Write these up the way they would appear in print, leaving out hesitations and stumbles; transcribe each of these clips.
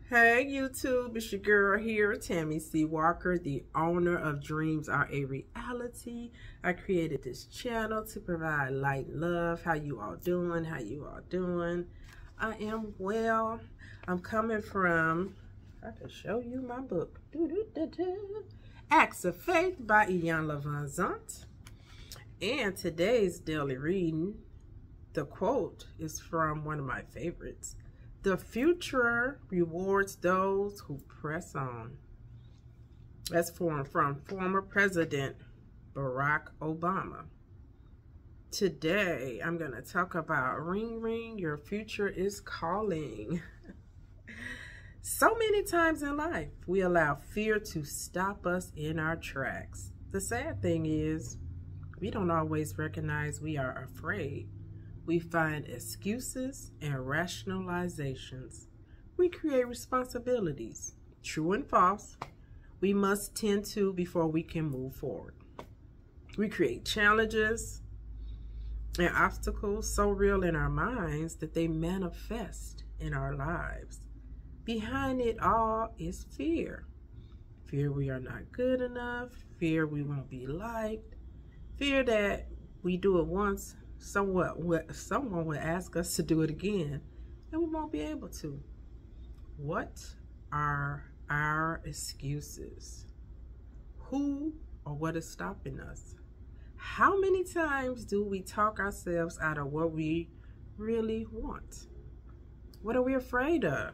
Hey YouTube, it's your girl here, Tammy C. Walker, the owner of Dreams Are a Reality. I created this channel to provide light and love. How you all doing? How you all doing? I am well. I'm coming from, I can show you my book. Acts of Faith by Iyanla Vanzant. And today's daily reading, the quote is from one of my favorites. The future rewards those who press on. That's from former President Barack Obama. Today, I'm going to talk about ring, ring, your future is calling. So many times in life, we allow fear to stop us in our tracks. The sad thing is, we don't always recognize we are afraid. We find excuses and rationalizations. We create responsibilities, true and false, we must tend to before we can move forward. We create challenges and obstacles so real in our minds that they manifest in our lives. Behind it all is fear. Fear we are not good enough, fear we won't be liked, fear that we do it once, someone will ask us to do it again, and we won't be able to. What are our excuses? Who or what is stopping us? How many times do we talk ourselves out of what we really want? What are we afraid of?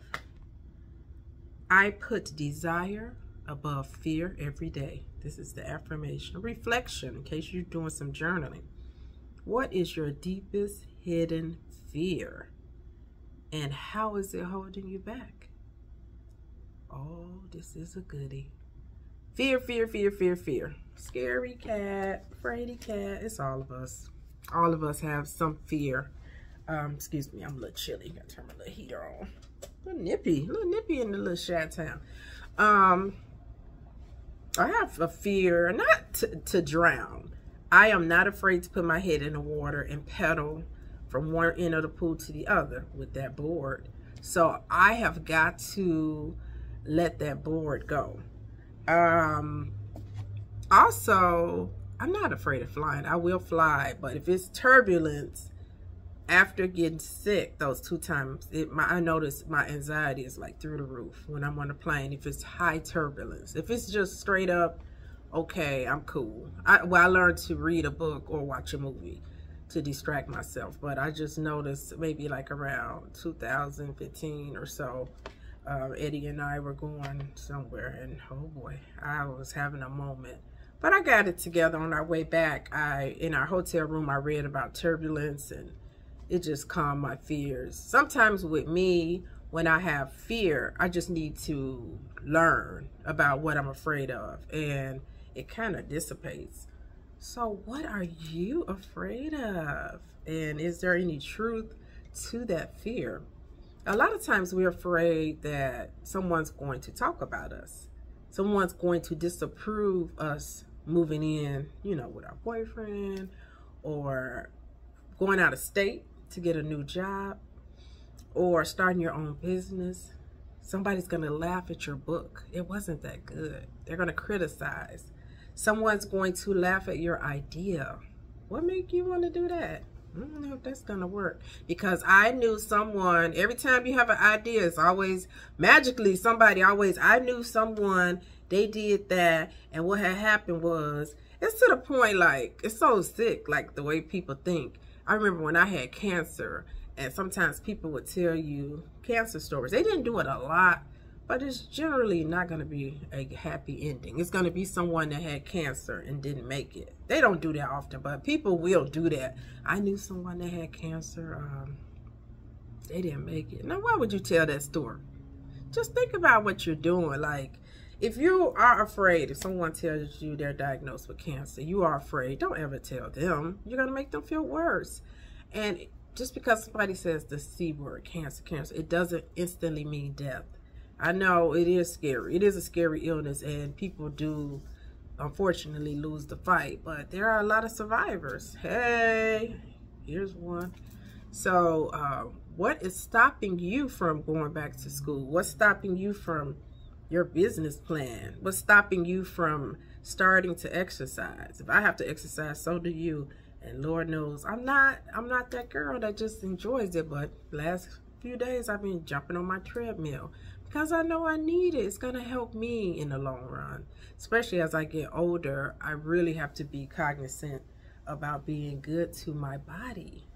I put desire above fear every day. This is the affirmation. Reflection, in case you're doing some journaling. What is your deepest hidden fear? And how is it holding you back? Oh, this is a goodie. Fear, fear, fear, fear, fear. Scary cat, fraidy cat. It's all of us. All of us have some fear. Excuse me, I'm a little chilly. Gotta turn my little heater on. A little nippy in the little shat town. I have a fear, not to drown. I am not afraid to put my head in the water and pedal from one end of the pool to the other with that board. So I have got to let that board go. Also, I'm not afraid of flying. I will fly, but if it's turbulence, after getting sick those 2 times, I notice my anxiety is like through the roof when I'm on the plane. If it's high turbulence, if it's just straight up, okay, I'm cool. I learned to read a book or watch a movie to distract myself, but I just noticed maybe like around 2015 or so, Eddie and I were going somewhere, and oh boy, I was having a moment. But I got it together on our way back. In our hotel room, I read about turbulence, and it just calmed my fears. Sometimes with me, when I have fear, I just need to learn about what I'm afraid of, and it kind of dissipates. So what are you afraid of? And is there any truth to that fear? A lot of times we're afraid that someone's going to talk about us. Someone's going to disapprove us moving in, with our boyfriend, or going out of state to get a new job, or starting your own business. Somebody's going to laugh at your book. It wasn't that good. They're going to criticize. Someone's going to laugh at your idea. What made you want to do that? I don't know if that's going to work. Because I knew someone, every time you have an idea, it's always magically I knew someone, they did that, and what had happened was, it's to the point like, it's so sick, like the way people think. I remember when I had cancer, and sometimes people would tell you cancer stories. They didn't do it a lot, but it's generally not going to be a happy ending. It's going to be someone that had cancer and didn't make it. They don't do that often, but people will do that. I knew someone that had cancer. They didn't make it. Now, why would you tell that story? Just think about what you're doing. Like, if you are afraid, if someone tells you they're diagnosed with cancer, you are afraid, don't ever tell them. You're going to make them feel worse. And just because somebody says the C word, cancer, it doesn't instantly mean death. I know it is scary. It is a scary illness, and people do, unfortunately, lose the fight. But there are a lot of survivors. Hey, here's one. So What is stopping you from going back to school? What's stopping you from your business plan? What's stopping you from starting to exercise? If I have to exercise, so do you. And Lord knows I'm not that girl that just enjoys it, but last few days I've been jumping on my treadmill because I know I need it. It's going to help me in the long run. Especially as I get older, I really have to be cognizant about being good to my body.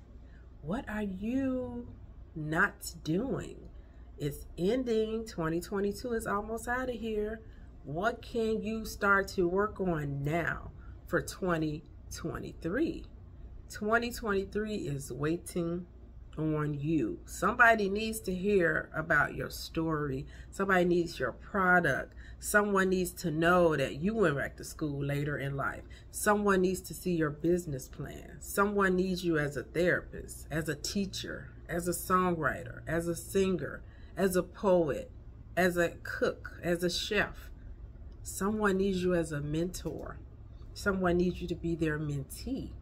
What are you not doing? It's ending. 2022 is almost out of here. What can you start to work on now for 2023? 2023 is waiting on you. Somebody needs to hear about your story. Somebody needs your product. Someone needs to know that you went back to school later in life. Someone needs to see your business plan. Someone needs you as a therapist, as a teacher, as a songwriter, as a singer, as a poet, as a cook, as a chef. Someone needs you as a mentor. Someone needs you to be their mentee.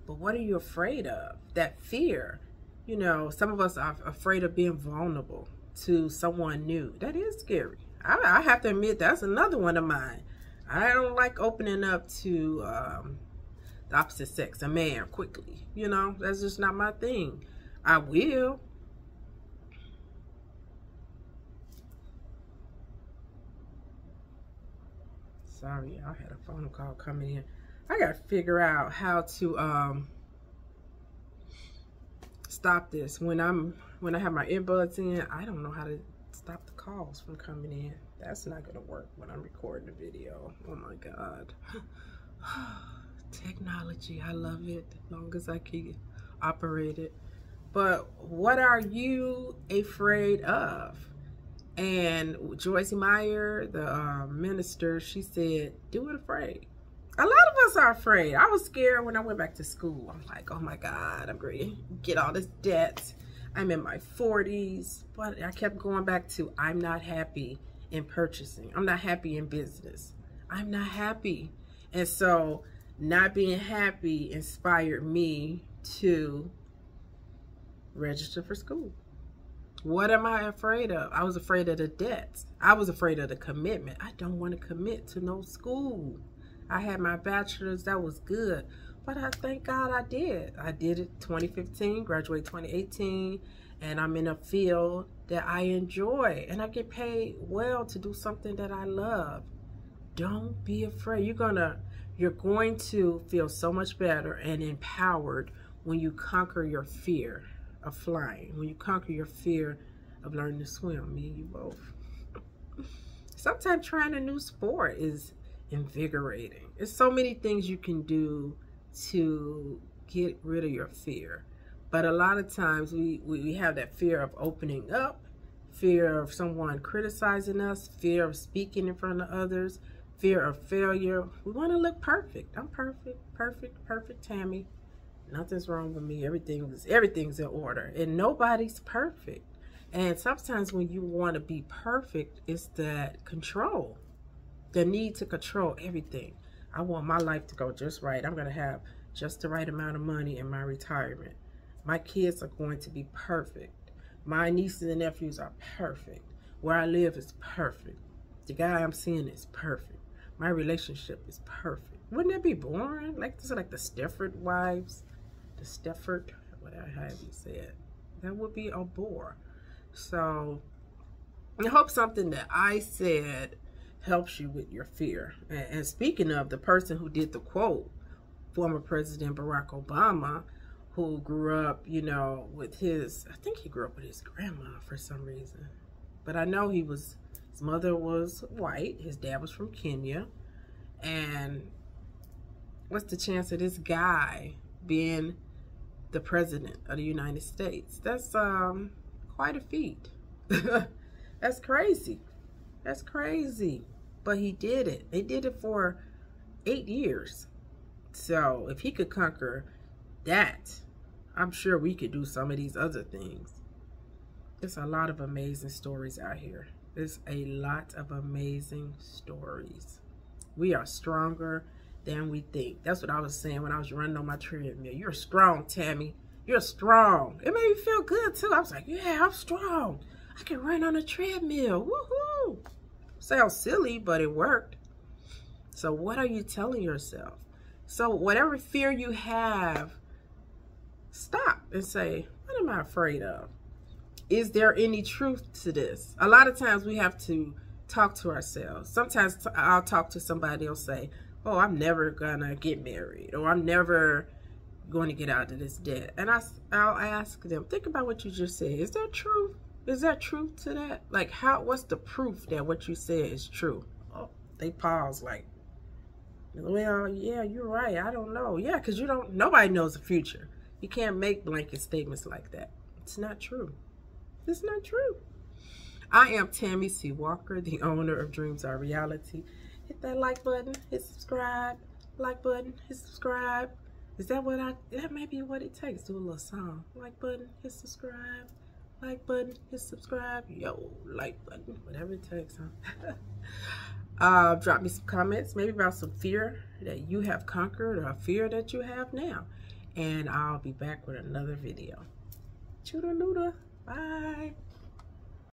But what are you afraid of? That fear. You know, some of us are afraid of being vulnerable to someone new. That is scary. I have to admit, that's another one of mine. I don't like opening up to the opposite sex, a man, quickly. You know, that's just not my thing. I will. Sorry, I had a phone call coming in. I got to figure out how to stop this. When I have my earbuds in, I don't know how to stop the calls from coming in. That's not going to work when I'm recording the video. Oh my God. Technology, I love it as long as I can operate it. But what are you afraid of? And Joyce Meyer, the minister, she said, do it afraid. A lot of us are afraid. I was scared when I went back to school. I'm like, oh my God, I'm going to get all this debt. I'm in my 40s. But I kept going back to, I'm not happy in purchasing. I'm not happy in business. I'm not happy. And so not being happy inspired me to register for school. What am I afraid of? I was afraid of the debts. I was afraid of the commitment. I don't want to commit to no school. I had my bachelor's, that was good. But I thank God I did. I did it 2015, graduated 2018, and I'm in a field that I enjoy. And I get paid well to do something that I love. Don't be afraid. You're going to feel so much better and empowered when you conquer your fear of flying, when you conquer your fear of learning to swim. Me and you both. Sometimes trying a new sport is invigorating. There's so many things you can do to get rid of your fear. But a lot of times we have that fear of opening up, fear of someone criticizing us, fear of speaking in front of others, fear of failure. We want to look perfect. I'm perfect Tammy. Nothing's wrong with me. Everything's in order. And nobody's perfect. And sometimes when you want to be perfect, it's that control. The need to control everything. I want my life to go just right. I'm going to have just the right amount of money in my retirement. My kids are going to be perfect. My nieces and nephews are perfect. Where I live is perfect. The guy I'm seeing is perfect. My relationship is perfect. Wouldn't that be boring? Like this is like the Stepford wives. The Stepford, whatever you said. That would be a bore. So I hope something that I said helps you with your fear. And speaking of the person who did the quote, former President Barack Obama, who grew up, you know, with I think he grew up with his grandma for some reason. But I know his mother was white, his dad was from Kenya. And what's the chance of this guy being the president of the United States? That's quite a feat. That's crazy. That's crazy. But he did it. They did it for 8 years. So if he could conquer that, I'm sure we could do some of these other things. There's a lot of amazing stories out here. There's a lot of amazing stories. We are stronger than we think. That's what I was saying when I was running on my treadmill. You're strong, Tammy. You're strong. It made me feel good too. I was like, yeah, I'm strong. I can run on a treadmill. Woohoo! Sounds silly, but it worked. So what are you telling yourself? So whatever fear you have, stop and say, what am I afraid of? Is there any truth to this? A lot of times we have to talk to ourselves. Sometimes I'll talk to somebody, they'll say, oh, I'm never gonna get married, or I'm never going to get out of this debt. And I'll ask them, think about what you just said. Is there truth? Is there truth to that? Like, what's the proof that what you said is true? Oh, they pause like, well, yeah, you're right. I don't know. Yeah, because nobody knows the future. You can't make blanket statements like that. It's not true. It's not true. I am Tammy C. Walker, the owner of Dreams Are Reality. Hit that like button, hit subscribe, like button, hit subscribe. Is that that may be what it takes. Do a little song. Like button, hit subscribe. Like button, hit subscribe. Yo, like button, whatever it takes, huh? Drop me some comments, maybe about some fear that you have conquered or a fear that you have now. And I'll be back with another video. Toodaloo. Bye.